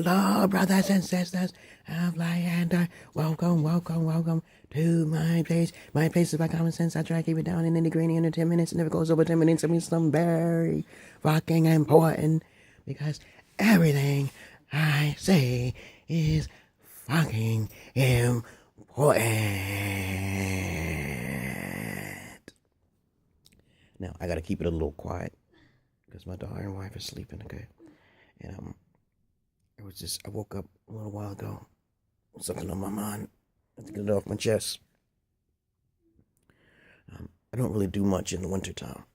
Hello, brothers and sisters of light and dark. Welcome, welcome, welcome to my place. My place is by common sense. I try to keep it down in the granny under 10 minutes. And if it goes over 10 minutes, it means something very fucking important. Because everything I say is fucking important. Now, I gotta keep it a little quiet. Because my daughter and wife is sleeping, okay? And, I woke up a little while ago with something on my mind. I had to get it off my chest. I don't really do much in the wintertime.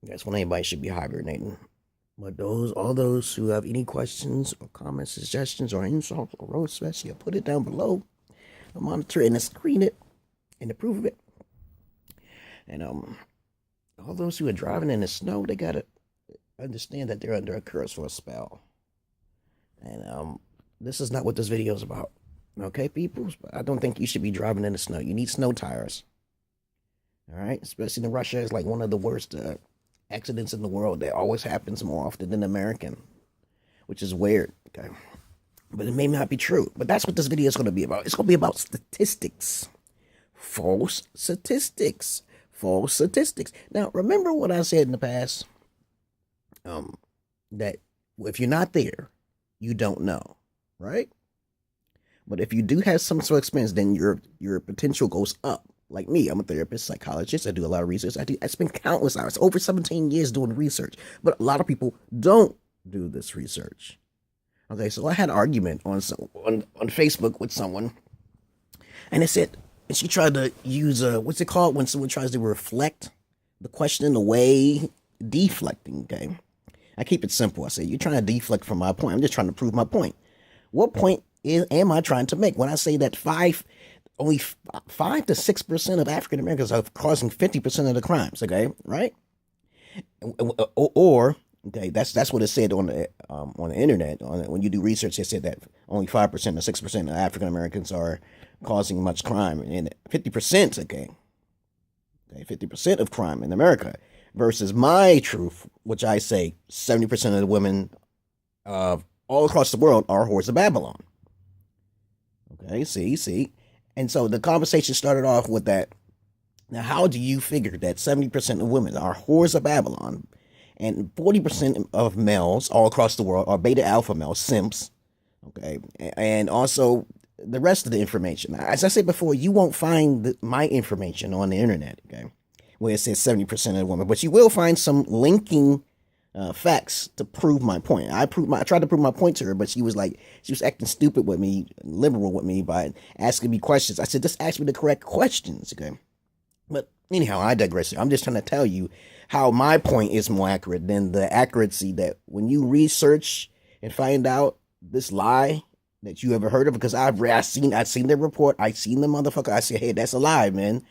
That's when anybody should be hibernating. But all those who have any questions or comments, suggestions, or insults or roast fest, you put it down below. I monitor it and I screen it and approve of it. And all those who are driving in the snow, they gotta understand that they're under a curse for a spell. And this is not what this video is about. Okay, peoples? But I don't think you should be driving in the snow. You need snow tires. Alright? Especially in Russia, it's like one of the worst accidents in the world. That always happens more often than American. Which is weird. Okay? But it may not be true. But that's what this video is going to be about. It's going to be about statistics. False statistics. False statistics. Now, remember what I said in the past? That if you're not there, you don't know, right? But if you do have some sort of experience, then your potential goes up. Like me, I'm a therapist, psychologist. I do a lot of research. I spend countless hours, over 17 years doing research. But a lot of people don't do this research. Okay, so I had an argument on Facebook with someone, and she tried to use what's it called when someone tries to reflect the question in a way, deflecting. Okay. I keep it simple. I say, you're trying to deflect from my point. I'm just trying to prove my point. What point am I trying to make when I say that only 5 to 6% of African Americans are causing 50% of the crimes? Okay, right? Or okay, that's what it said on the internet. When you do research, it said that only 5% or 6% of African Americans are causing much crime, and 50%. Okay, 50% of crime in America. Versus my truth, which I say 70% of the women all across the world are whores of Babylon. Okay, see? And so the conversation started off with that. Now, how do you figure that 70% of women are whores of Babylon and 40% of males all across the world are beta alpha males, simps? Okay, and also the rest of the information. As I said before, you won't find my information on the internet, okay? Where it says 70% of women, but you will find some linking facts to prove my point. I tried to prove my point to her, but she was acting stupid with me, liberal with me by asking me questions. I said, just ask me the correct questions, okay? But anyhow, I digress. I'm just trying to tell you how my point is more accurate than the accuracy that when you research and find out this lie that you ever heard of, because I've seen the report, I've seen the motherfucker. I said, hey, that's a lie, man.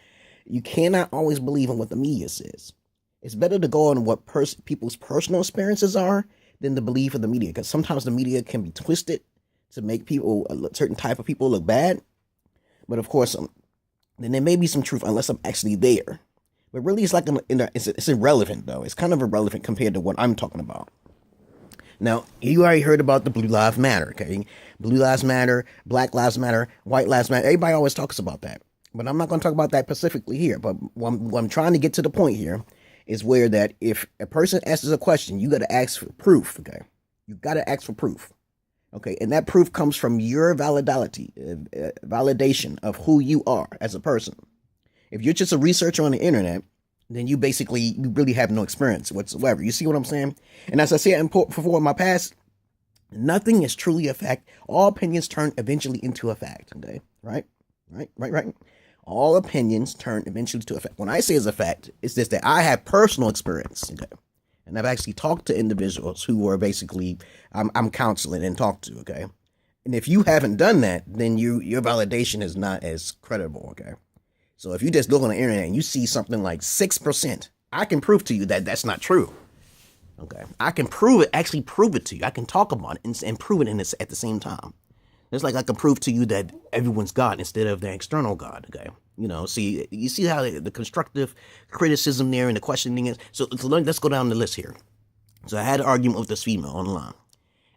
You cannot always believe in what the media says. It's better to go on what people's personal experiences are than to believe in the media, because sometimes the media can be twisted to make people, a certain type of people, look bad. But of course, then there may be some truth unless I'm actually there. But really, it's like it's irrelevant, though. It's kind of irrelevant compared to what I'm talking about. Now, you already heard about the Blue Lives Matter, okay? Blue Lives Matter, Black Lives Matter, White Lives Matter. Everybody always talks about that. But I'm not going to talk about that specifically here. But what I'm trying to get to the point here is where that if a person asks a question, you got to ask for proof, okay? You got to ask for proof, okay? And that proof comes from your validation of who you are as a person. If you're just a researcher on the internet, then you really have no experience whatsoever. You see what I'm saying? And as I said before in my past, nothing is truly a fact. All opinions turn eventually into a fact, okay? Right. All opinions turn eventually to a fact. When I say it's a fact, it's just that I have personal experience, okay? And I've actually talked to individuals who are basically, I'm counseling and talked to, okay? And if you haven't done that, then your validation is not as credible, okay? So if you just look on the internet and you see something like 6%, I can prove to you that that's not true, okay? I can prove it to you. I can talk about it and prove it at the same time. It's like I can prove to you that everyone's God instead of the external God, okay? You see how the constructive criticism there and the questioning is? So let's go down the list here. So I had an argument with this female online.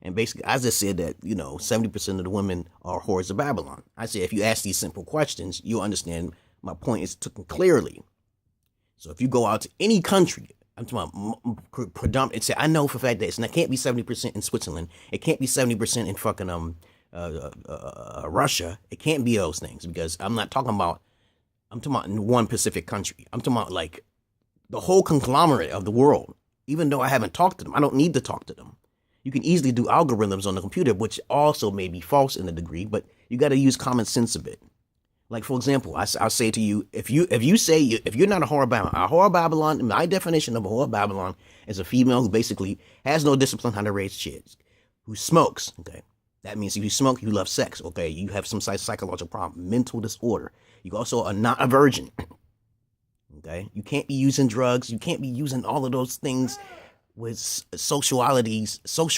And basically, I just said that, 70% of the women are whores of Babylon. I said, if you ask these simple questions, you'll understand my point is taken clearly. So if you go out to any country, I'm talking about predominant, I know for a fact that it can't be 70% in Switzerland. It can't be 70% in fucking Russia. It can't be those things, because I'm talking about in one Pacific country. I'm talking about like the whole conglomerate of the world. Even though I haven't talked to them, I don't need to talk to them. You can easily do algorithms on the computer, which also may be false in a degree, but you got to use common sense a bit. Like, for example, I'll say to you, if you're not a whore Babylon, my definition of a whore Babylon is a female who basically has no discipline how to raise kids, who smokes, okay? That means if you smoke, you love sex, okay? You have some psychological problem, mental disorder. You also are not a virgin, okay? You can't be using drugs. You can't be using all of those things with social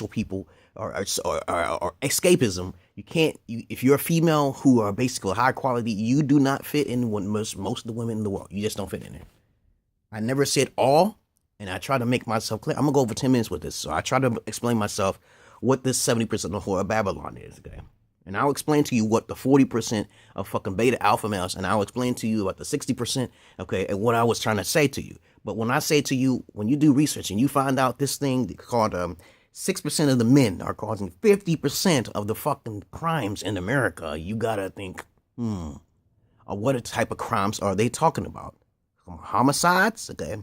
people, or escapism. You can't. If you're a female who are basically high quality, you do not fit in with most of the women in the world. You just don't fit in there. I never said all, and I try to make myself clear. I'm gonna go over 10 minutes with this, so I try to explain myself what this 70% of whore of Babylon is, okay? And I'll explain to you what the 40% of fucking beta alpha males, and I'll explain to you about the 60%, okay, and what I was trying to say to you. But when I say to you, when you do research and you find out this thing called 6% of the men are causing 50% of the fucking crimes in America, you gotta think, what type of crimes are they talking about? Homicides? Okay.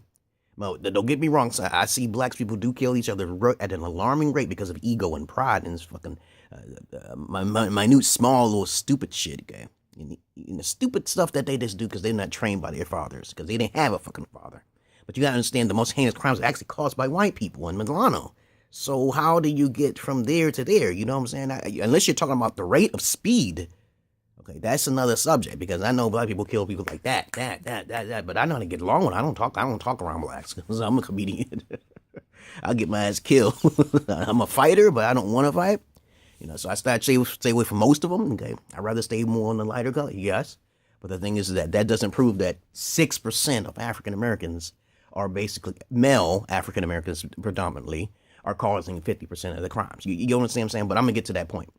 Well, don't get me wrong, I see black people do kill each other at an alarming rate because of ego and pride and this fucking minute, small, little stupid shit, okay? And the stupid stuff that they just do because they're not trained by their fathers, because they didn't have a fucking father. But you gotta understand, the most heinous crimes are actually caused by white people in Milano. So how do you get from there to there? You know what I'm saying? Unless you're talking about the rate of speed. Okay, that's another subject, because I know black people kill people like that. But I know how to get along with it. I don't talk around blacks, because I'm a comedian. I'll get my ass killed. I'm a fighter, but I don't want to fight. So I stay away from most of them. Okay, I'd rather stay more on the lighter color, yes. But the thing is that doesn't prove that 6% of African Americans are basically male African Americans predominantly are causing 50% of the crimes. You know what I'm saying? But I'm gonna get to that point.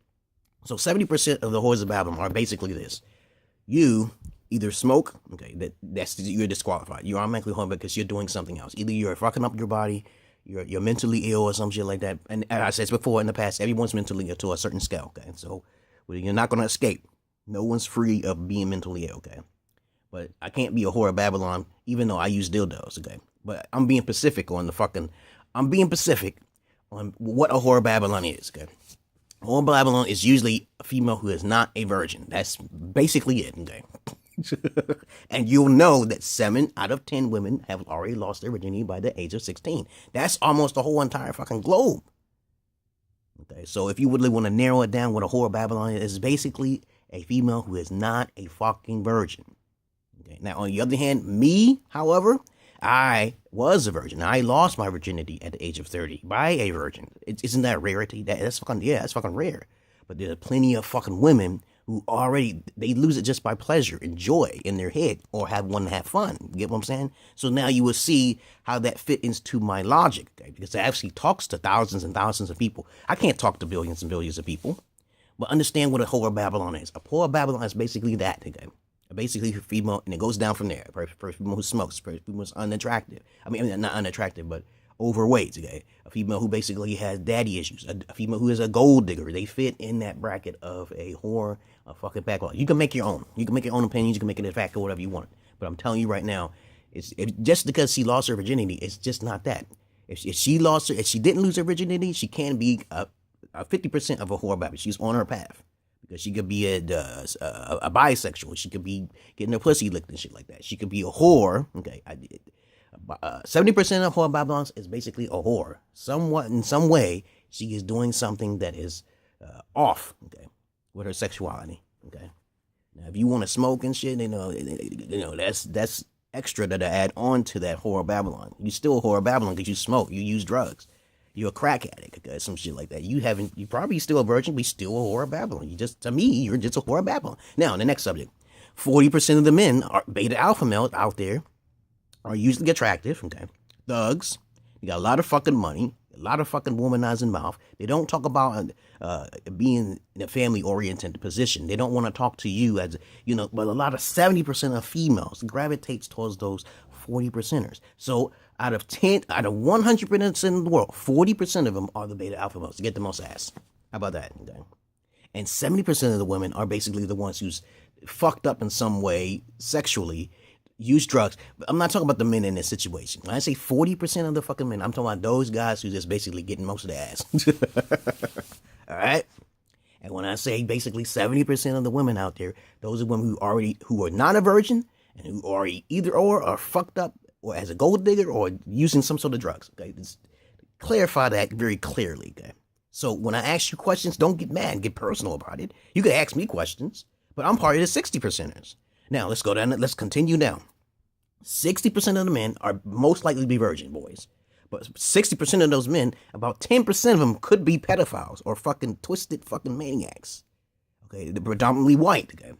So 70% of the whores of Babylon are basically this: you either smoke, okay, you're disqualified. You're automatically home because you're doing something else. Either you're fucking up your body, you're mentally ill or some shit like that. And as I said before in the past, everyone's mentally ill to a certain scale, okay? So you're not gonna escape. No one's free of being mentally ill, okay? But I can't be a whore of Babylon even though I use dildos, okay? But I'm being Pacific on what a whore of Babylon is, okay? Whore of Babylon is usually a female who is not a virgin. That's basically it, okay? And you'll know that 7 out of 10 women have already lost their virginity by the age of 16. That's almost the whole entire fucking globe. Okay, so if you would want to narrow it down, what a whore of Babylon is basically a female who is not a fucking virgin. Okay, now on the other hand, me, however, I was a virgin. I lost my virginity at the age of 30 by a virgin. Isn't that rarity? That's fucking rare. But there are plenty of fucking women who they lose it just by pleasure and joy in their head, or want to have fun. You get what I'm saying? So now you will see how that fit into my logic, okay? Because it actually talks to thousands and thousands of people. I can't talk to billions and billions of people. But understand what a whore of Babylon is. A whore of Babylon is basically that, okay? Basically a female, and it goes down from there. For a female who smokes, for a female who's unattractive. I mean, not unattractive, but overweight, okay? A female who basically has daddy issues. A female who is a gold digger. They fit in that bracket of a whore, a fucking backlog. You can make your own. You can make your own opinions. You can make it a fact or whatever you want. But I'm telling you right now, just because she lost her virginity, it's just not that. If she didn't lose her virginity, she can be a 50% of a whore Babylon. She's on her path. Because she could be a bisexual. She could be getting her pussy licked and shit like that. She could be a whore. Okay, 70% of whore Babylons is basically a whore. Somewhat, in some way, she is doing something that is off, okay, with her sexuality, okay. Now, if you want to smoke and shit, that's extra to add on to that whore Babylon. You still a whore Babylon because you smoke, you use drugs. You're a crack addict, okay, some shit like that. You probably still a virgin, but you're still a whore of Babylon. To me, you're just a whore of Babylon. Now, the next subject. 40% of the men are beta alpha males out there are usually attractive, okay? Thugs. You got a lot of fucking money. A lot of fucking womanizing mouth. They don't talk about being in a family-oriented position. They don't want to talk to you as, but a lot of 70% of females gravitates towards those 40%ers. So out of 100% in the world, 40% of them are the beta alpha males to get the most ass. How about that? Okay. And 70% of the women are basically the ones who's fucked up in some way sexually, use drugs. But I'm not talking about the men in this situation. When I say 40% of the fucking men, I'm talking about those guys who just basically getting most of the ass. All right? And when I say basically 70% of the women out there, those are women who are not a virgin and who are either or are fucked up or as a gold digger or using some sort of drugs. Okay? Just clarify that very clearly. Okay? So when I ask you questions, don't get mad, get personal about it. You can ask me questions, but I'm part of the 60%ers. Now, let's go down, let's continue down. 60% of the men are most likely to be virgin boys. But 60% of those men, about 10% of them could be pedophiles or fucking twisted fucking maniacs. Okay, they're predominantly white, okay?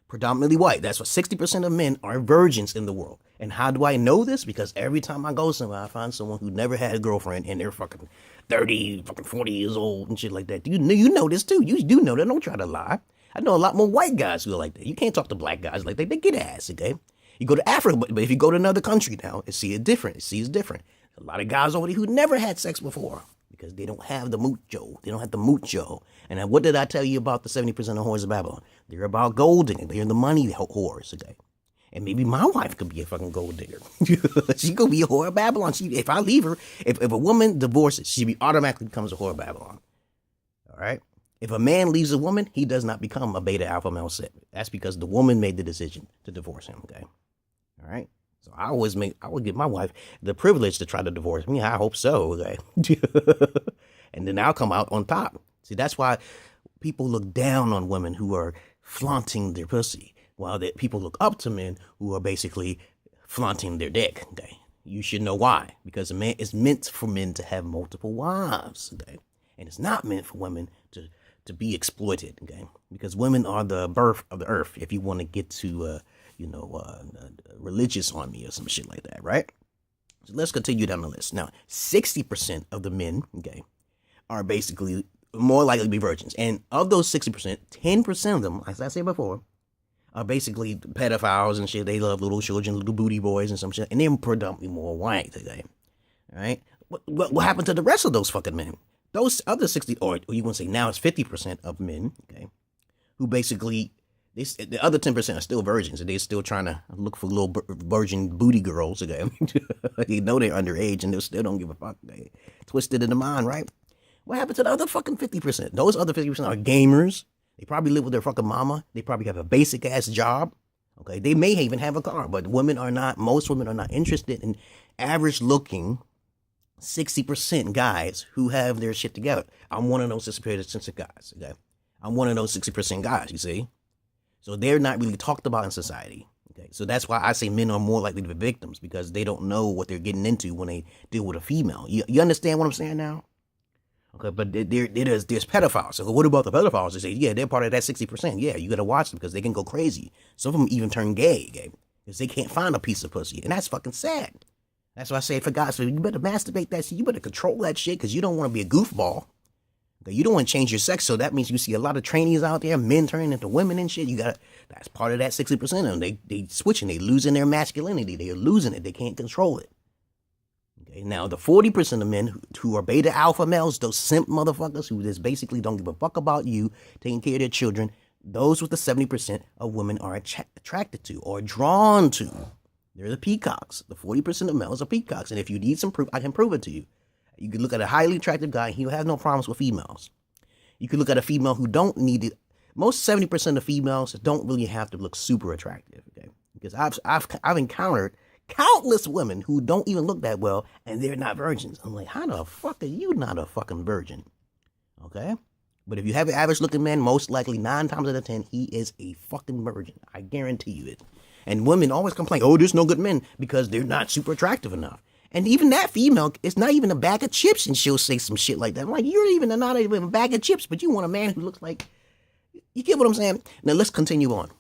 Predominantly white. That's what 60% of men are virgins in the world. And how do I know this? Because every time I go somewhere, I find someone who never had a girlfriend and they're fucking 30, fucking 40 years old and shit like that. You know this too. You do know that. Don't try to lie. I know a lot more white guys who are like that. You can't talk to black guys like that. They get ass, okay? You go to Africa, but if you go to another country now, it sees different. A lot of guys over there who never had sex before because they don't have the mucho. They don't have the mucho. And what did I tell you about the 70% of whores of Babylon? They're about gold digging. They're the money whores, okay? And maybe my wife could be a fucking gold digger. She could be a whore of Babylon. If I leave her, if a woman divorces, she automatically becomes a whore of Babylon. All right? If a man leaves a woman, he does not become a beta alpha male set. That's because the woman made the decision to divorce him, okay? All right? So I would give my wife the privilege to try to divorce me. I hope so, okay? And then I'll come out on top. See, that's why people look down on women who are flaunting their pussy, while people look up to men who are basically flaunting their dick, okay? You should know why. Because a man is meant for men to have multiple wives, okay? And it's not meant for women to be exploited, okay? Because women are the birth of the earth, if you want to get to, religious on me or some shit like that, right? So let's continue down the list. Now, 60% of the men, okay, are basically more likely to be virgins. And of those 60%, 10% of them, as I said before, are basically pedophiles and shit. They love little children, little booty boys and some shit. And they're predominantly more white, okay? All right? What happened to the rest of those fucking men? Those other 60, or you want to say now it's 50% of men, okay, who basically, the other 10% are still virgins, and they're still trying to look for little virgin booty girls, okay? They know they're underage, and they still don't give a fuck. They twisted in the mind, right? What happened to the other fucking 50%? Those other 50% are gamers. They probably live with their fucking mama. They probably have a basic-ass job, okay? They may even have a car, but most women are not interested in average-looking 60% guys who have their shit together. I'm one of those 60% guys, okay? I'm one of those 60% guys, you see? So they're not really talked about in society, okay? So that's why I say men are more likely to be victims, because they don't know what they're getting into when they deal with a female. You understand what I'm saying now? Okay, but there's pedophiles. So what about the pedophiles? They say, yeah, they're part of that 60%. Yeah, you got to watch them because they can go crazy. Some of them even turn gay, okay? Because they can't find a piece of pussy. And that's fucking sad. That's why I say, for God's sake, you better masturbate that shit. You better control that shit because you don't want to be a goofball. Okay, you don't want to change your sex. So that means you see a lot of trainees out there, men turning into women and shit. That's part of that 60% of them. They switching. They losing their masculinity. They are losing it. They can't control it. Okay, now the 40% of men who are beta alpha males, those simp motherfuckers who just basically don't give a fuck about you, taking care of their children, those with the 70% of women are attracted to or drawn to. They're the peacocks. The 40% of males are peacocks. And if you need some proof, I can prove it to you. You can look at a highly attractive guy. He has no problems with females. You can look at a female who don't need it. Most 70% of females don't really have to look super attractive. Okay, because I've encountered countless women who don't even look that well, and they're not virgins. I'm like, how the fuck are you not a fucking virgin? Okay, but if you have an average looking man, most likely 9 times out of 10, he is a fucking virgin. I guarantee you it. And women always complain, oh, there's no good men because they're not super attractive enough. And even that female, it's not even a bag of chips, and she'll say some shit like that. I'm like, you're not even a bag of chips, but you want a man who looks like, you get what I'm saying? Now, let's continue on.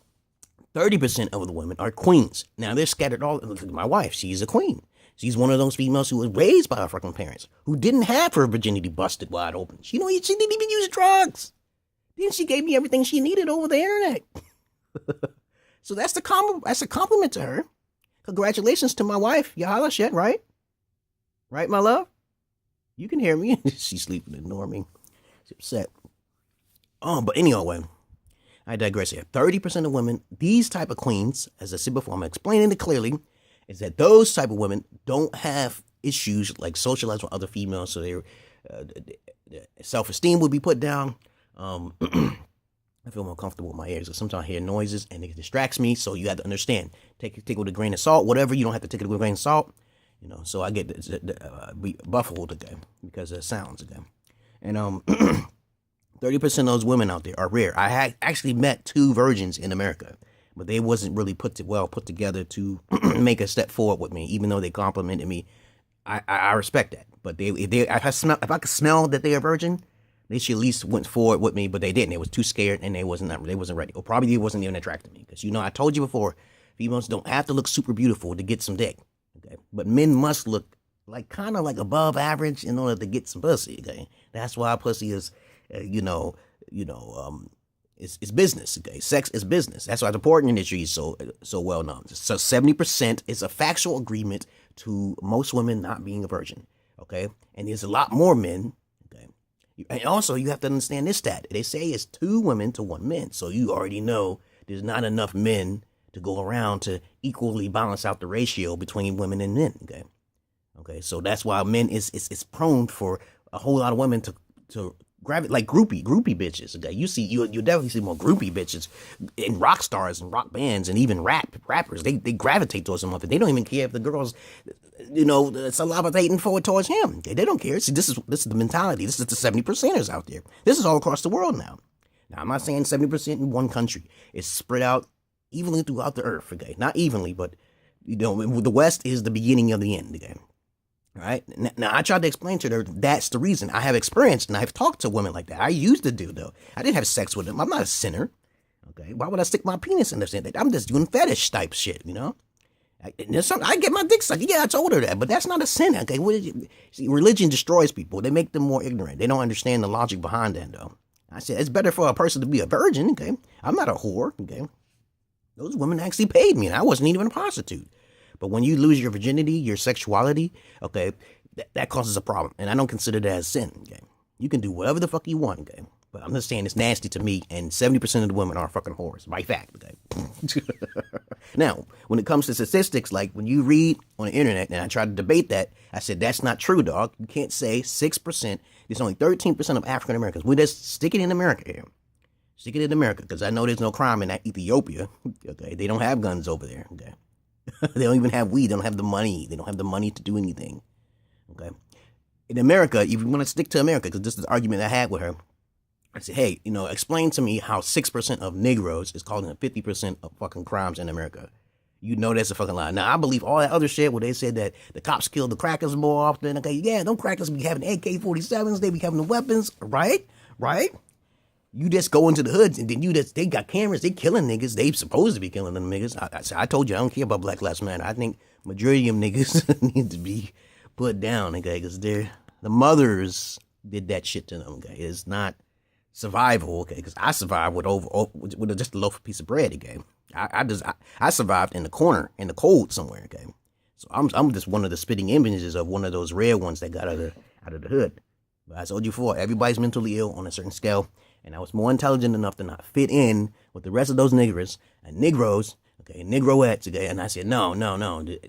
30% of the women are queens. Now, they're scattered all, look at my wife, she's a queen. She's one of those females who was raised by her fucking parents, who didn't have her virginity busted wide open. She didn't even use drugs. Then she gave me everything she needed over the internet. So that's a compliment to her. Congratulations to my wife, Yahala Shet, right? Right, my love? You can hear me. She's sleeping, ignore me. She's upset. But anyway, I digress here. 30% of women, these type of queens, as I said before, I'm explaining it clearly, is that those type of women don't have issues like socializing with other females, so their self-esteem would be put down. I feel more comfortable with my ears, because sometimes I hear noises and it distracts me, so you have to understand. Take it with a grain of salt, whatever, you don't have to take it with a grain of salt. So I get buffled again because of sounds again. And 30% of those women out there are rare. I had actually met 2 virgins in America, but they wasn't really put together to make a step forward with me, even though they complimented me. I respect that. But if I could smell that they are virgin, they should at least went forward with me, but they didn't. They was too scared and they wasn't ready. Or probably they wasn't even attracted to me. Because I told you before, females don't have to look super beautiful to get some dick. Okay, but men must look kind of above average in order to get some pussy. Okay, that's why pussy is, it's business. Okay, sex is business. That's why the porn industry is so well known. So 70% is a factual agreement to most women not being a virgin. Okay, and there's a lot more men. Okay, and also you have to understand this stat. They say it's 2 women to 1 man. So you already know there's not enough men to go around to equally balance out the ratio between women and men. Okay, so that's why men is prone for a whole lot of women to gravitate like groupie bitches. Okay, you definitely see more groupie bitches in rock stars and rock bands and even rappers. They gravitate towards them. They don't even care if the girls, salivating forward towards him. They don't care. See, this is the mentality. This is the 70%ers out there. This is all across the world now. Now I'm not saying 70% in one country. It's spread out evenly throughout the earth. Okay, not evenly, but the West is the beginning of the end. Okay. All right. Now, I tried to explain to her that's the reason. I have experience and I've talked to women like that. I used to do, though. I didn't have sex with them. I'm not a sinner. Okay. Why would I stick my penis in there? I'm just doing fetish type shit, I get my dick sucked. Yeah, I told her that, but that's not a sin. Okay. See, religion destroys people. They make them more ignorant. They don't understand the logic behind that, though. I said, it's better for a person to be a virgin. Okay. I'm not a whore. Okay. Those women actually paid me and I wasn't even a prostitute. But when you lose your virginity, your sexuality, okay, that causes a problem. And I don't consider that as sin, okay? You can do whatever the fuck you want, okay? But I'm just saying it's nasty to me, and 70% of the women are fucking whores, by fact, okay? Now, when it comes to statistics, like when you read on the internet, and I try to debate that, I said, that's not true, dog. You can't say 6%. There's only 13% of African Americans. We just stick it in America here. Stick it in America, because I know there's no crime in Ethiopia, okay? They don't have guns over there, okay? They don't even have weed. They don't have the money. They don't have the money to do anything. Okay. In America, if you want to stick to America, because this is the argument I had with her, I said, hey, explain to me how 6% of Negroes is causing 50% of fucking crimes in America. That's a fucking lie. Now, I believe all that other shit where they said that the cops kill the crackers more often. Okay, yeah, them crackers be having AK-47s. They be having the weapons, right? Right? You just go into the hoods and then they got cameras. They killing niggas. They supposed to be killing them niggas. I told you, I don't care about Black Lives Matter. I think majority of them niggas need to be put down, okay? Because the mothers did that shit to them, okay? It's not survival, okay? Because I survived with just a loaf of piece of bread, okay? I survived in the corner, in the cold somewhere, okay? So I'm just one of the spitting images of one of those rare ones that got out of the hood. But I told you before, everybody's mentally ill on a certain scale. And I was more intelligent enough to not fit in with the rest of those niggers and Negroes, okay, Negroettes, okay. And I said, no.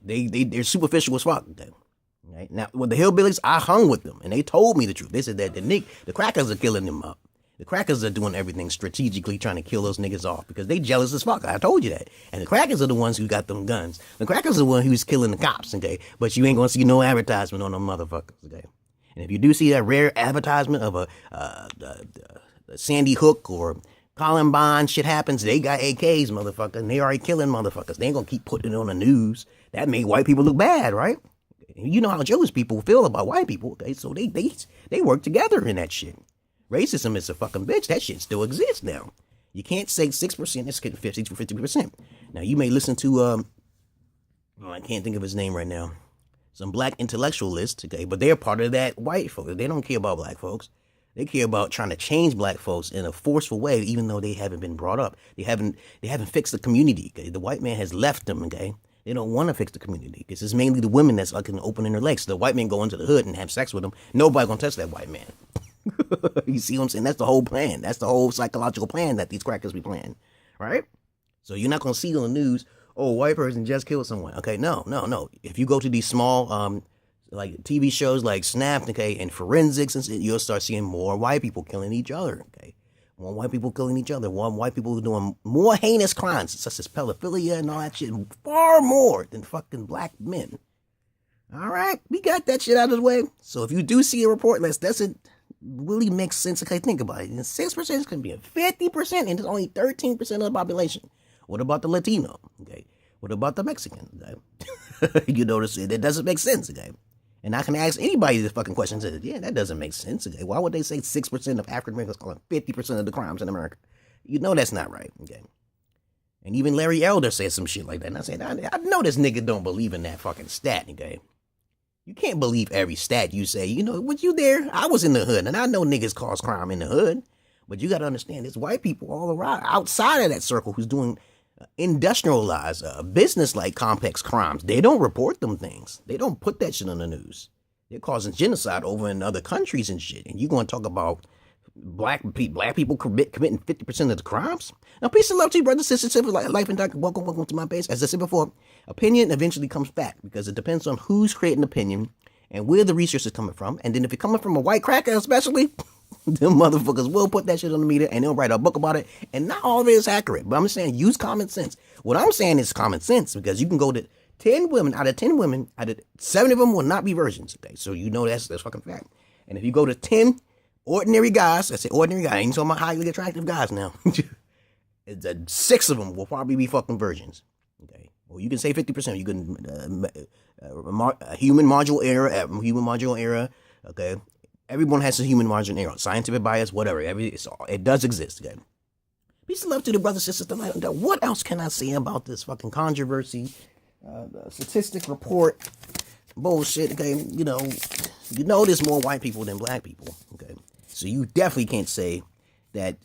They're superficial as fuck, okay. Right? Now, with the hillbillies, I hung with them, and they told me the truth. They said that the crackers are killing them up. The crackers are doing everything strategically, trying to kill those niggas off because they jealous as fuck. I told you that. And the crackers are the ones who got them guns. The crackers are the one who's killing the cops, okay. But you ain't gonna see no advertisement on them motherfuckers, okay. And if you do see that rare advertisement of a Sandy Hook or Columbine shit happens, they got AKs, motherfucker, and they already killing motherfuckers. They ain't gonna keep putting it on the news. That made white people look bad, right? You know how Jewish people feel about white people, okay? So they work together in that shit. Racism is a fucking bitch. That shit still exists now. You can't say 6%, it's 50%. Now, you may listen to, I can't think of his name right now. some black intellectualists, okay, but they're part of that white folks. They don't care about black folks. They care about trying to change black folks in a forceful way, even though they haven't been brought up. They haven't fixed the community. Okay? The white man has left them. Okay, they don't want to fix the community because it's mainly the women that's fucking opening their legs. So the white man go into the hood and have sex with them. Nobody gonna touch that white man. You see what I'm saying? That's the whole plan. That's the whole psychological plan that these crackers be playing, right? So you're not gonna see on the news, oh, white person just killed someone. Okay, no. If you go to these small like TV shows like Snapped, okay, and forensics, and you'll start seeing more white people killing each other, okay? More white people killing each other. More white people doing more heinous crimes, such as pedophilia and all that shit, far more than fucking black men. All right, we got that shit out of the way. So if you do see a report that doesn't really make sense, okay, think about it. 6% is going to be a 50%, and it's only 13% of the population. What about the Latino, okay? What about the Mexican, okay? You notice it doesn't make sense, okay? And I can ask anybody this fucking question. Says, yeah, that doesn't make sense. Okay, why would they say 6% of African Americans calling 50% of the crimes in America? You know that's not right. Okay, and even Larry Elder said some shit like that. And I said, I know this nigga don't believe in that fucking stat. Okay, you can't believe every stat you say. You know, was you there? I was in the hood, and I know niggas cause crime in the hood. But you got to understand, there's white people all around outside of that circle who's doing industrialized, business-like complex crimes. They don't report them things. They don't put that shit on the news. They're causing genocide over in other countries and shit. And you going to talk about black people committing 50% of the crimes? Now, peace and love to you, brothers, sisters, life and dark. Welcome to my base. As I said before, opinion eventually comes back because it depends on who's creating opinion and where the research is coming from. And then if it's coming from a white cracker especially, them motherfuckers will put that shit on the meter and they'll write a book about it. And not all of it is accurate. But I'm just saying, use common sense. What I'm saying is common sense because you can go to 10 women, out of 7 of them will not be virgins. Okay, so you know that's fucking fact. And if you go to 10 ordinary guys, I say ordinary guys, I ain't talking about highly attractive guys now. 6 of them will probably be fucking virgins. Okay, well, you can say 50%. You can human marginal error. Okay. Everyone has a human margin error, scientific bias, whatever. It does exist. Okay. Peace and love to the brothers and sisters. What else can I say about this fucking controversy? The statistic report bullshit. Okay, you know there's more white people than black people. Okay, so you definitely can't say that.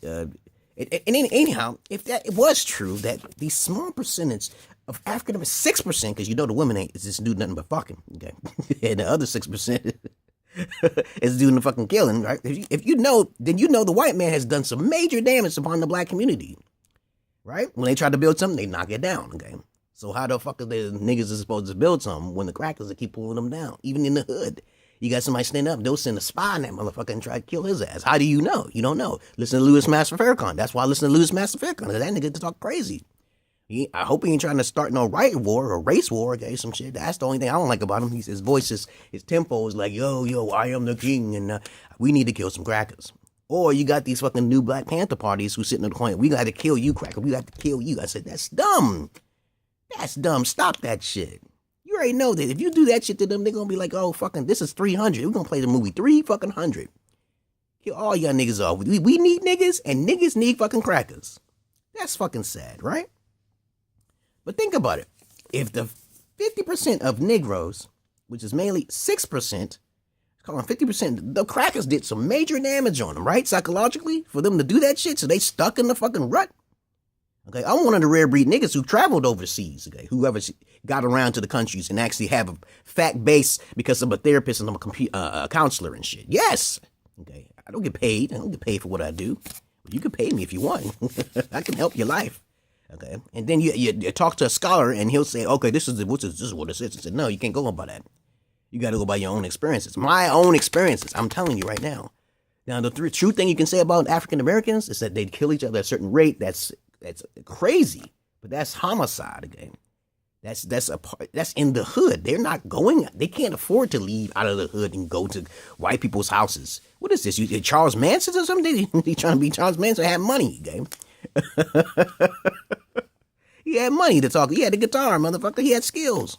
Anyhow, if that it was true that the small percentage of African Americans, 6%, because the women ain't just do nothing but fucking. Okay, and the other 6%. is doing the fucking killing, right? If you know, then you know the white man has done some major damage upon the black community, right? When they try to build something, they knock it down, okay? So how the fuck are the niggas are supposed to build something when the crackers keep pulling them down? Even in the hood, you got somebody stand up, they'll send a spy in that motherfucker and try to kill his ass. How do you know? You don't know. Listen to Louis Master Farrakhan. That's why I listen to Louis Master Farrakhan. That nigga to talk crazy. I hope he ain't trying to start no right war or race war, okay, some shit. That's the only thing I don't like about him. His voice, his tempo is like, yo, I am the king, and we need to kill some crackers. Or you got these fucking new Black Panther parties who sitting in the corner, we got to kill you, cracker, we got to kill you. I said, that's dumb. That's dumb. Stop that shit. You already know that if you do that shit to them, they're going to be like, oh, fucking, this is 300. We're going to play the movie 300. Kill all y'all niggas off. We need niggas, and niggas need fucking crackers. That's fucking sad, right? But think about it. If the 50% of Negroes, which is mainly 6%, calling 50%, the crackers did some major damage on them, right? Psychologically, for them to do that shit, so they stuck in the fucking rut. Okay, I'm one of the rare breed niggas who traveled overseas, okay, whoever got around to the countries and actually have a fact base because I'm a therapist and I'm a counselor and shit. Yes! Okay, I don't get paid. I don't get paid for what I do. But you can pay me if you want. I can help your life. Okay, and then you talk to a scholar and he'll say, okay, this is what it is. I said, no, you can't go by that. You got to go by your own experiences. My own experiences. I'm telling you right now. Now, the true thing you can say about African Americans is that they kill each other at a certain rate. That's crazy, but that's homicide again. That's in the hood. They're not going. They can't afford to leave out of the hood and go to white people's houses. What is this? You Charles Manson or something? They trying to be Charles Manson? Have money, okay? He had money to talk. He had a guitar, motherfucker. He had skills.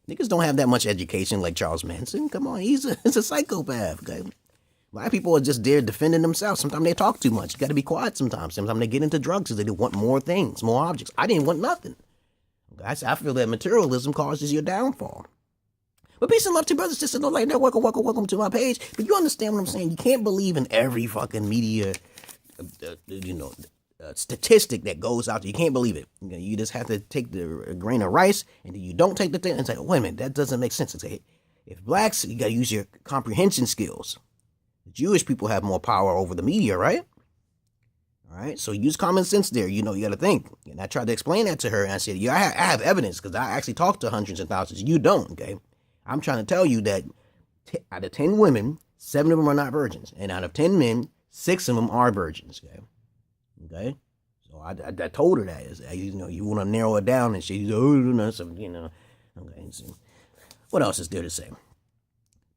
Niggas don't have that much education like Charles Manson. Come on, he's a psychopath. Okay? Black people are just there defending themselves. Sometimes they talk too much. You got to be quiet sometimes. Sometimes they get into drugs because they want more things, more objects. I didn't want nothing. Okay? I feel that materialism causes your downfall. But peace and love to brothers, sisters, like that. Welcome to my page. But you understand what I'm saying? You can't believe in every fucking media, statistic that goes out there. You can't believe it. You just have to take the grain of rice, and then you don't take the thing and say, wait a minute, that doesn't make sense. Say, if blacks, you got to use your comprehension skills. The Jewish people have more power over the media, right? All right, so use common sense there. You got to think. And I tried to explain that to her, and I said, I have evidence because I actually talked to hundreds and thousands. You don't, okay? I'm trying to tell you that out of 10 women, 7 of them are not virgins. And out of 10 men, 6 of them are virgins, okay? Okay? So I told her that. You want to narrow it down, and she's, Okay, so what else is there to say?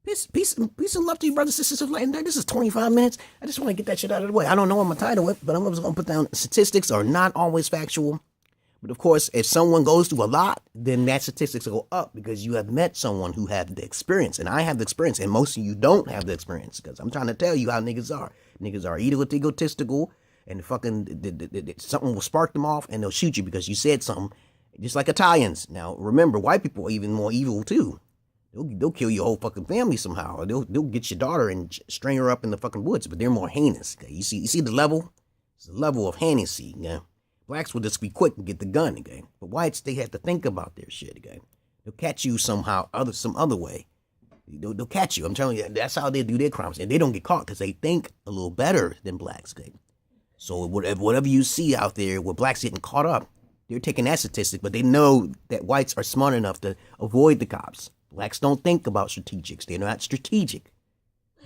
Peace and love to you, brothers and sisters. This is 25 minutes. I just want to get that shit out of the way. I don't know what my title is, but I'm just going to put down statistics are not always factual. But of course, if someone goes through a lot, then that statistics will go up because you have met someone who had the experience. And I have the experience, and most of you don't have the experience because I'm trying to tell you how niggas are. Niggas are egotistical, and something will spark them off, and they'll shoot you because you said something, just like Italians. Now, remember, white people are even more evil, too. They'll kill your whole fucking family somehow. Or they'll get your daughter and string her up in the fucking woods. But they're more heinous. Okay? You see the level? It's the level of heinous. Okay? Blacks will just be quick and get the gun. Okay? But whites, they have to think about their shit. Okay? They'll catch you somehow, some other way. They'll catch you. I'm telling you, that's how they do their crimes. And they don't get caught because they think a little better than blacks. Okay? So whatever you see out there where blacks getting caught up, they're taking that statistic, but they know that whites are smart enough to avoid the cops. Blacks don't think about strategics. They're not strategic.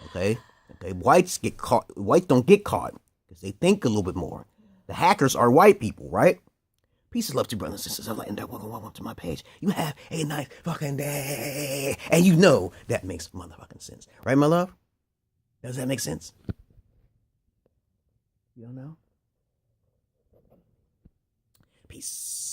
Okay? Whites get caught. Whites don't get caught because they think a little bit more. The hackers are white people, right? Peace and love to brothers and sisters. I'm letting that welcome to my page. You have a nice fucking day. And you know that makes motherfucking sense. Right, my love? Does that make sense? You don't know? Peace.